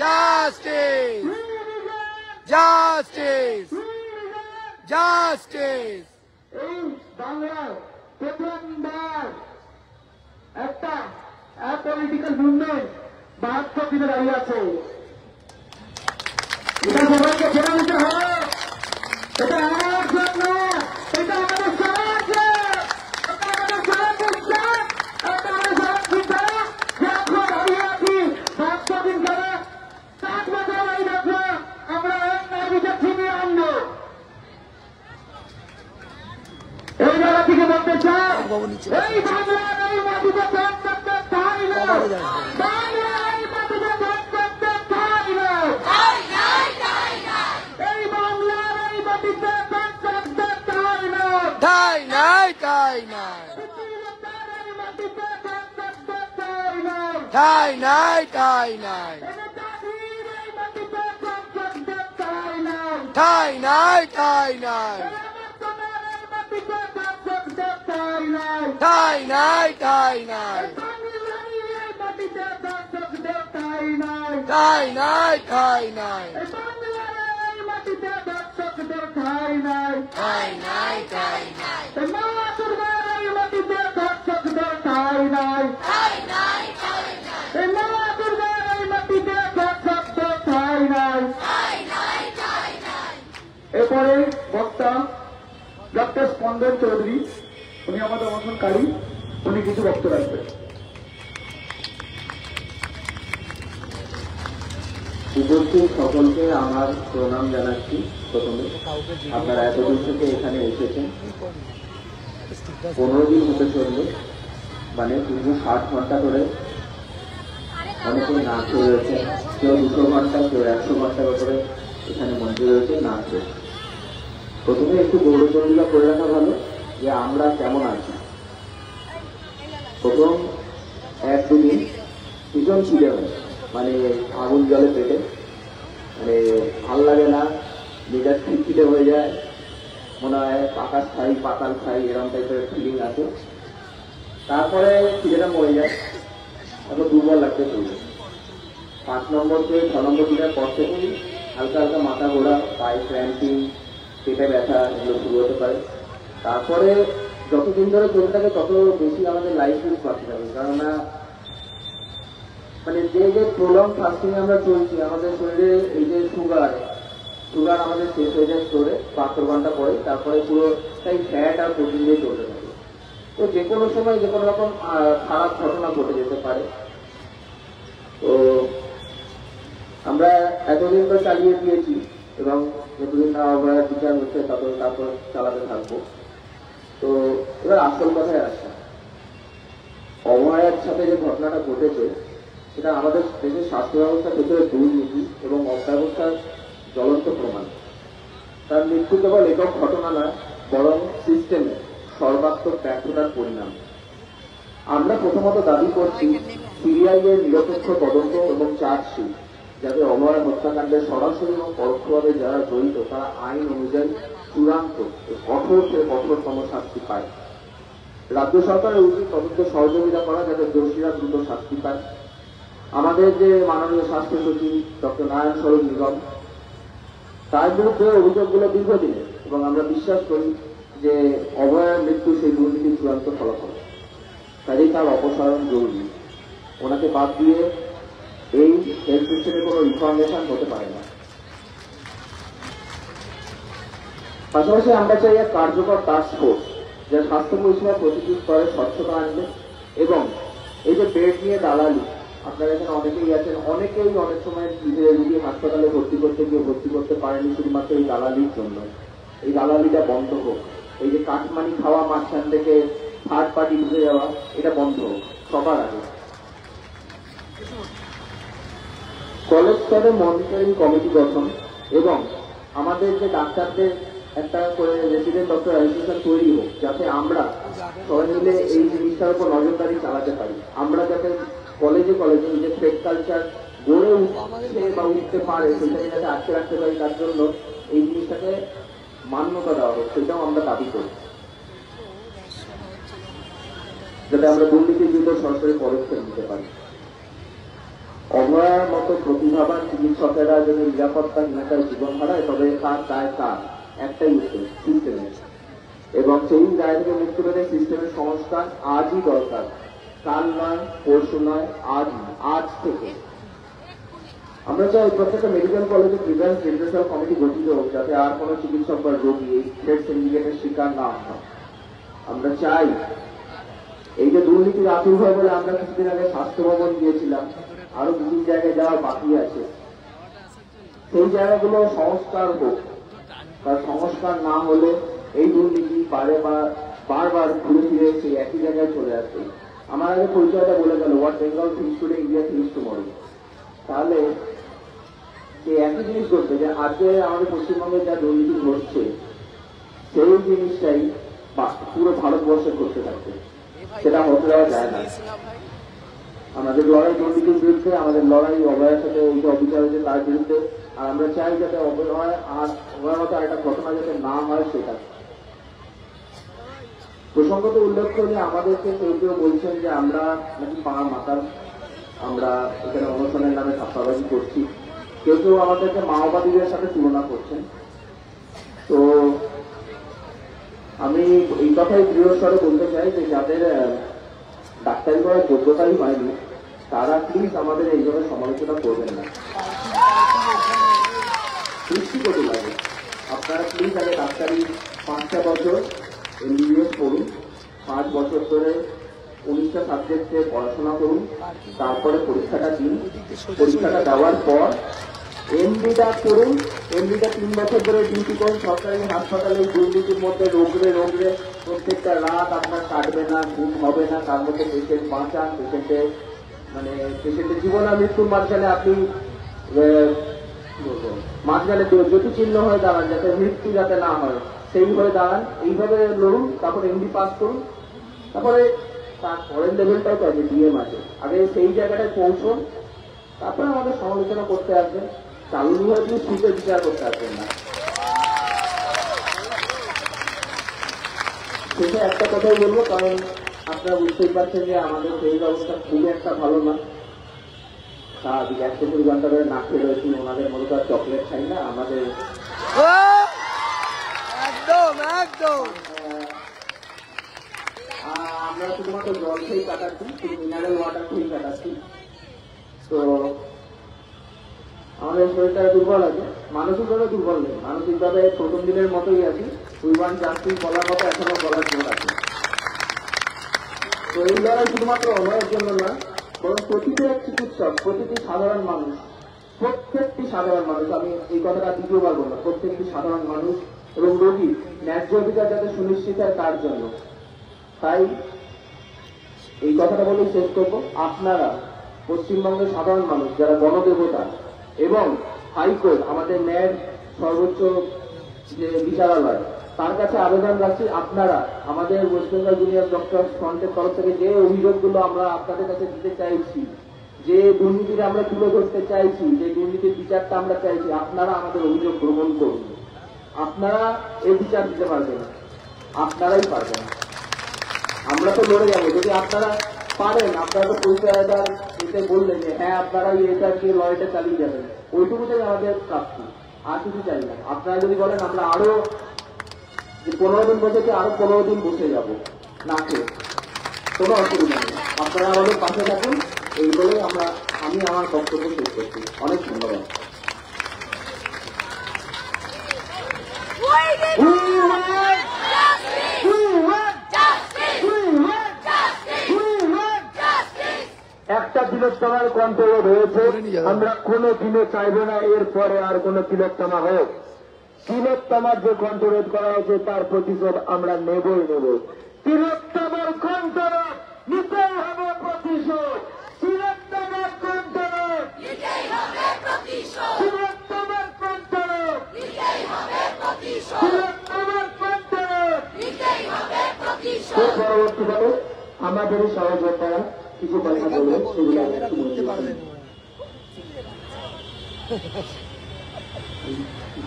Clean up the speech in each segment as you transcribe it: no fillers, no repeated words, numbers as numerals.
Justice justice justice. এই বাংলায় প্রথমবার একটা পলিটিক্যাল মুভমেন্ট 72 দিনে দাঁড়িয়ে আছে। এটা সবাইকে জেনে নিতে হবে। এটা আমার জন্য, এটা আমাদের সমাজে, এটা আমাদের সমাজের চাপ, এটা আমাদের সমাজ চিন্তা। যখন দাঁড়িয়ে আছি 72 দিন ধরে, 7 বছর এই দেখো আমরা অন্যায় বিচার ছিনিয়ে আনবো। এই জায়গা থেকে বলতে চাই, এই বাংলার এই মাটিতে ভোট করতে চাই না, বাংলার এই মাটিতে ভোট করতে চাই না, এই বাংলার এই মাটিতে ভোট করতে চাই না, ঠাই নাই ঠাই নাই এই মাটিতে ভোট করতে চাই না, ঠাই নাই ঠাই নাই এই মাটিতে ভোট করতে চাই না, ঠাই নাই ঠাই নাই ঠাই নাই ঠাই নাই ঠাই নাই ঠাই নাই ঠাই নাই ঠাই নাই এরপরে বক্তা ডক্টর স্পন্দন চৌধুরী, উনি আমাদের অনশনকারী, উনি কিছু বক্তব্য রাখবেন। উপস্থিত সকলকে আমার প্রণাম জানাচ্ছি। প্রথমে আপনারা এতদিন থেকে এখানে এসেছেন, 15 দিন হতে চলবে, মানে দীর্ঘ 60 ঘন্টা ধরে অনেকে নাচ রয়েছে, কেউ 200 ঘন্টা, কেউ 100 ঘন্টা করে এখানে মঞ্চে রয়েছে, নাচ রয়েছে। প্রথমে একটু গৌরবচন্দ্রিকা করে রাখা ভালো যে আমরা কেমন আছি। প্রথম 1-2 দিন ভীষণ ছিঁড়ে হয়, মানে আগুন জলে পেটে, মানে ভাল লাগে না, মেজাজ খিটখিটে হয়ে যায়, মনে হয় পাকা খাই পাতাল খাই, এরকম টাইপের ফিলিং আছে। তারপরে খিদেটা মরে যায়, এখন দুর্বল লাগতে চলবে। 5 নম্বর থেকে 6 নম্বর দিনের পর থেকেই হালকা হালকা মাথা ঘোরা, পায়ে ক্র্যাম্পিং, পেটে ব্যথা, এগুলো শুরু হতে পারে। তারপরে যতদিন ধরে চলতে থাকে তত বেশি আমাদের লাইফ রিস্ক বাড়তে থাকে, কেননা মানে যে প্রলং ফাস্টিং আমরা চলছি, আমাদের শরীরে এই যে সুগার আমাদের শেষ হয়ে যায় স্টোরে 72 ঘন্টা পরে, তারপরে পুরো তাই ফ্যাট আর প্রোটিন দিয়ে চলতে থাকে। তো যে কোনো সময় যে কোনো রকম খারাপ ঘটনা ঘটে যেতে পারে। তো আমরা এতদিন তো চালিয়ে দিয়েছি এবং যতদিন না অবহেলার বিচার হচ্ছে তারপর চালাতে থাকবো। তো এবার আসল কথায় আসা, অবহেলার সাথে যে ঘটনাটা ঘটেছে সেটা আমাদের দেশের স্বাস্থ্য ব্যবস্থা ভেতরে দুর্নীতি এবং অব্যবস্থার জ্বলন্ত প্রমাণ। তার মৃত্যু কেবল একক ঘটনা নয়, বরং সিস্টেমে সর্বাত্মক ব্যর্থতার পরিণাম। আমরা প্রথমত দাবি করছি সিবিআই এর নিরপেক্ষ তদন্ত এবং চার্জশিট, যাতে অভয়া হত্যাকাণ্ডের সরাসরি এবং পরোক্ষভাবে যারা জড়িত তারা আইন অনুযায়ী চূড়ান্ত কঠোর থেকে কঠোরতম শাস্তি পায়। রাজ্য সরকারের উচিত তদন্ত সহযোগিতা করা, যাতে দোষীরা দ্রুত শাস্তি পায়। আমাদের যে মাননীয় স্বাস্থ্য সচিব ডক্টর নারায়ণ স্বরূপ নিগম, তার বিরুদ্ধে অভিযোগগুলো দীর্ঘদিনের, এবং আমরা বিশ্বাস করি যে অভয়ার মৃত্যু সেই দুর্নীতির চূড়ান্ত ফলাফল। কাজেই তার অপসারণ জরুরি। ওনাকে বাদ দিয়ে এই হেলথ সিস্টেমে কোনো রিফর্মেশন হতে পারে না। পাশাপাশি আমরা চাই এক কার্যকর টাস্ক ফোর্স, যা স্বাস্থ্য পরিষেবা প্রতিটি স্তরে স্বচ্ছতা আনবে। এবং এই যে বেড নিয়ে দালালি, আপনারা এখানে অনেকেই আছেন, অনেকেই অনেক সময় নিজের রুগী হাসপাতালে ভর্তি করতে গিয়ে ভর্তি করতে পারেনি শুধুমাত্র এই দালালির জন্য। এই দালালিটা বন্ধ হোক। এই যে কাটমানি খাওয়া, মাঝখান থেকে থার্ড পার্টি ঢুকে যাওয়া, এটা বন্ধ হোক সবার আগে। কলেজ স্তরে মনিটরিং কমিটি গঠন এবং আমাদের যে ডাক্তারদের একটা করে রেসিডেন্ট ডক্টর অ্যাসোসিয়েশন তৈরি হোক, যাতে আমরা সবাই মিলে এই জিনিসটার উপর নজরদারি চালাতে পারি। আমরা যাতে কলেজে এই যে ফেড কালচার গড়ে উঠছে বা উঠতে পারে, সেটাকে যাতে আটকে রাখতে পারি, তার জন্য এই জিনিসটাকে মান্যতা দেওয়া হোক, সেটাও আমরা দাবি করি, যাতে আমরা দুর্নীতির বিরুদ্ধে সরাসরি পদক্ষেপ নিতে পারি। অভয়ার মতো প্রতিভাবান চিকিৎসকেরা যদি নিরাপত্তাহীনতায় জীবন হারায় তবে তার দায় কার? একটাই উত্তর, সিস্টেমের। এবং সেই দায় থেকে মুক্তি পেতে সিস্টেমের সংস্কার আজই দরকার, কাল নয়, পরশু নয়, আজ থেকে। আমরা চাই প্রত্যেকটা মেডিকেল কলেজে প্রিভেন্স রিড্রেসাল কমিটি গঠিত হোক, যাতে আর কোনো চিকিৎসক বা রোগী এই থ্রেড সিন্ডিকেটের শিকার না হয়। আমরা চাই এই যে দুর্নীতির আবির্ভাব বলে আমরা কিছুদিন আগে স্বাস্থ্য ভবন গিয়েছিলাম, আরো বিভিন্ন জায়গায় যাওয়ার বাকি আছে, সেই জায়গাগুলো সংস্কার হোক। তার সংস্কার না হলে এই দুর্নীতি বারবার ঘুরে ফিরে সেই একই জায়গায় চলে আসবে। আমার আগে পরিচয়টা বলে গেল, what Bengal things today India things tomorrow. তাহলে যে একই জিনিস করছে যে আজকে আমাদের পশ্চিমবঙ্গে যা দুর্নীতি ঘটছে সেই জিনিসটাই পুরো ভারতবর্ষে করতে থাকবে, সেটা হতে দেওয়া যায় না। আমাদের লড়াই দুর্নীতির বিরুদ্ধে, আমাদের লড়াই অভয়ের সাথে এই যে অবিচার হয়েছে তার বিরুদ্ধে। আর আমরা চাই যাতে অভয় আর অভয়ের মতো একটা ঘটনা যাতে না হয় সেটা। প্রসঙ্গত উল্লেখ করে আমাদেরকে কেউ কেউ বলছেন যে আমরা নাকি পাড়া মাতাল, আমরা এখানে অনুষ্ঠানের নামে ছাত্রাবাজি করছি। কেউ কেউ আমাদেরকে মাওবাদীদের সাথে তুলনা করছেন। তো আমি এই কথাই দৃঢ়স্বরে বলতে চাই যে যাদের ডাক্তারি করার যোগ্যতাই হয়নি তারা প্লিজ আমাদের এইভাবে সমালোচনা করবেন না। দৃষ্টিকটু লাগে। আপনারা প্লিজ আগে ডাক্তারি 5টা বছর MBBS পড়ুন, 5 বছর ধরে 19টা সাবজেক্টে পড়াশোনা করুন, তারপরে পরীক্ষাটা দিন। পরীক্ষাটা দেওয়ার পর MDটা করুন। MDটা 3 বছর ধরে ডিউটি করুন সরকারি হাসপাতালে। দুর্নীতির মধ্যে রোগরে প্রত্যেকটা রাত আপনার কাটবে না, ঘুম হবে না, তার মধ্যে পেশেন্ট বাঁচান, পেশেন্টের জীবন আর মৃত্যুর মাঝখানে আপনি মাঝখানে জ্যোতি চিহ্ন হয়ে দাঁড়ান, যাতে মৃত্যু যাতে না হয় সেইভাবে দাঁড়ান। এইভাবে লড়ুন, তারপরে MD পাস করুন। তারপরে তার পরের লেভেলটাও তো আছে, DM আছে, আগে সেই জায়গাটায় পৌঁছুন, তারপরে আমাদের সমালোচনা করতে আসবেন। চালু হয়ে দিয়ে সুখের বিচার করতে আসবেন না। শেষে একটা কথাই বলবো, কারণ আপনারা বুঝতেই পারছেন যে আমাদের সেই ব্যবস্থা খুবই একটা ভালো না। সারাদিন 120 ঘন্টা ধরে না খেয়ে রয়েছি, ওনাদের মতো তো আর চকলেট খাই না। আমাদের আমরা শুধুমাত্র জল খেয়েই কাটাচ্ছি, শুধু মিনারেল ওয়াটার খেয়েই কাটাচ্ছি। তো আমাদের শরীরটা দুর্বল আছে, মানসিকভাবে দুর্বল নেই, মানসিকভাবে প্রথম দিনের মতোই আছি। উইবান যাত্রী বলার মতো এখনো বলার জন্য আছে। তো এই লড়াই শুধুমাত্র অভয়ের জন্য নয়, বরং প্রতিটি এক চিকিৎসক, প্রতিটি সাধারণ মানুষ, প্রত্যেকটি সাধারণ মানুষ, আমি এই কথাটা দ্বিতীয়বার বললাম, প্রত্যেকটি সাধারণ মানুষ এবং রোগী ন্যায্য অধিকার যাতে সুনিশ্চিত হয় তার জন্য। তাই এই কথাটা বলেই শেষ করবো, আপনারা পশ্চিমবঙ্গের সাধারণ মানুষ যারা গণদেবতা এবং হাইকোর্ট আমাদের ন্যায়ের সর্বোচ্চ যে বিচারালয়, তার কাছে আবেদন রাখছি, আপনারা আমাদের ওয়েস্ট বেঙ্গল জুনিয়র ডক্টর ফ্রন্টের তরফ থেকে যে অভিযোগগুলো আমরা আপনাদের কাছে দিতে চাইছি, যে দুর্নীতিটা আমরা তুলে ধরতে চাইছি, যে দুর্নীতির বিচারটা আমরা চাইছি, আপনারা আমাদের অভিযোগ গ্রহণ করুন। আপনারা এই বিচার দিতে পারবেন, আপনারাই পারবেন। আমরা তো লড়ে যাবো যদি আপনারা পারেন। আপনারা তো পরিচয়দার এতে বললেন যে হ্যাঁ আপনারা এটা দিয়ে লড়াইটা চালিয়ে যাবেন, ওইটুকুটাই আমাদের প্রাপ্তি, আর কিছু চাই না। আপনারা যদি বলেন আমরা আরো 15 দিন বসেছি, আরো 15 দিন বসে যাবো না খেয়ে, কোনো অসুবিধা নেই। আপনারা আমাদের পাশে থাকুন, এই বলেই আমি আমার বক্তব্য শেষ করছি। অনেক ধন্যবাদ। একটা তিলোত্তমার কন্ট্রোল হয়েছে, আমরা কোনো দিনও চাইবো না এরপরে আর কোনো তিলোত্তমা হোক। তিলোত্তমার যে কন্ট্রোল করা হয়েছে তার প্রতিশোধ আমরা নেবই নেব। তিলোত্তমার কন্ট্রোল নিতেই হবে প্রতিশোধ। তিলোত্তমার কন্ট্রোল তিলোত্তমার কন্ট্রোল তিলোত্তমার কন্ট্রোল। পরবর্তীকালে আমাদের সহযোগিতা কিছু কথা বলবে, সেগুলো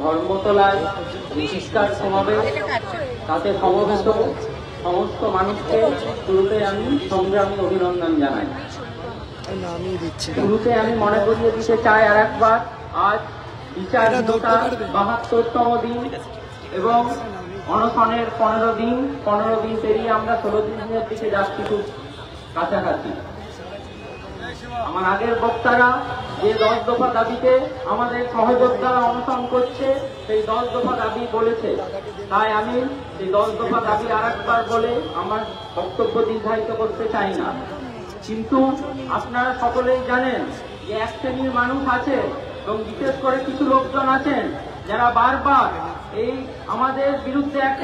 ধর্মতলায় চিৎকার সমাবেশ, তাতে সমবেত সমস্ত মানুষকে শুরুতে আমি সংগ্রামী অভিনন্দন জানাই। নামিয়ে দিচ্ছি শুরুতে আমি মনে করিয়ে দিতে চাই আর একবার, আজ বিচারহীনতা ৭২তম দিন এবং অনশনের ১৫ দিন পেরিয়ে আমরা ১৬ দিনের দিকে যাচ্ছি খুব কাছাকাছি। আমার আগের বক্তারা যে ১০ দফা দাবিতে আমাদের সহযোদ্ধারা অনশন করছে, সেই ১০ দফা দাবি বলেছে, তাই আমি সেই ১০ দফা দাবি আর একবার বলে আমার বক্তব্য দীর্ঘায়িত করতে চাই না। কিন্তু আপনারা সকলেই জানেন যে এক শ্রেণীর মানুষ আছে এবং বিশেষ করে কিছু লোকজন আছেন যারা বারবার এই আমাদের বিরুদ্ধে এক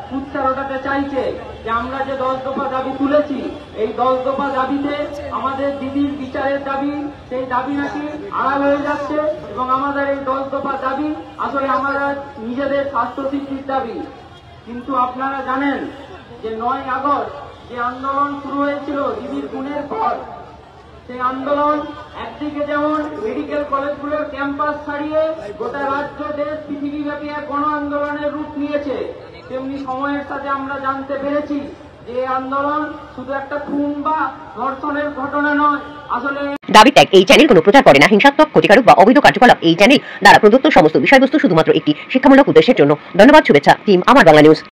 কুৎসা ওঠাতে চাইছে যে আমরা যে ১০ দফা দাবি তুলেছি, এই ১০ দফা দাবিতে আমাদের দিদির বিচারের দাবি, সেই দাবি নাকি আড়াল হয়ে যাচ্ছে এবং আমাদের এই ১০ দফা দাবি আসলে আমরা নিজেদের স্বাস্থ্য সিদ্ধির দাবি। কিন্তু আপনারা জানেন যে ৯ আগস্ট যে আন্দোলন শুরু হয়েছিল দিদির খুনের পর, সেই আন্দোলন একদিকে যেমন মেডিকেল কলেজগুলোর ক্যাম্পাস ছাড়িয়ে গোটা রাজ্য, দেশ, পৃথিবীব্যাপী এক গণ আন্দোলনের রূপ নিয়েছে, তেমনি সময়ের সাথে আমরা জানতে পেরেছি যে আন্দোলন শুধু একটা খুন বা ধর্ষণের ঘটনা নয়। আসলে দাবি ত্যাগ এই চ্যানেল কোনো প্রচার করে না হিংসাত্মক, ক্ষতিকারক বা অবৈধ কার্যকলাপ। এই চ্যানেল দ্বারা প্রদত্ত সমস্ত বিষয়বস্তু শুধুমাত্র একটি শিক্ষামূলক উদ্দেশ্যের জন্য। ধন্যবাদ। শুভেচ্ছা টিম আমার বাংলা নিউজ।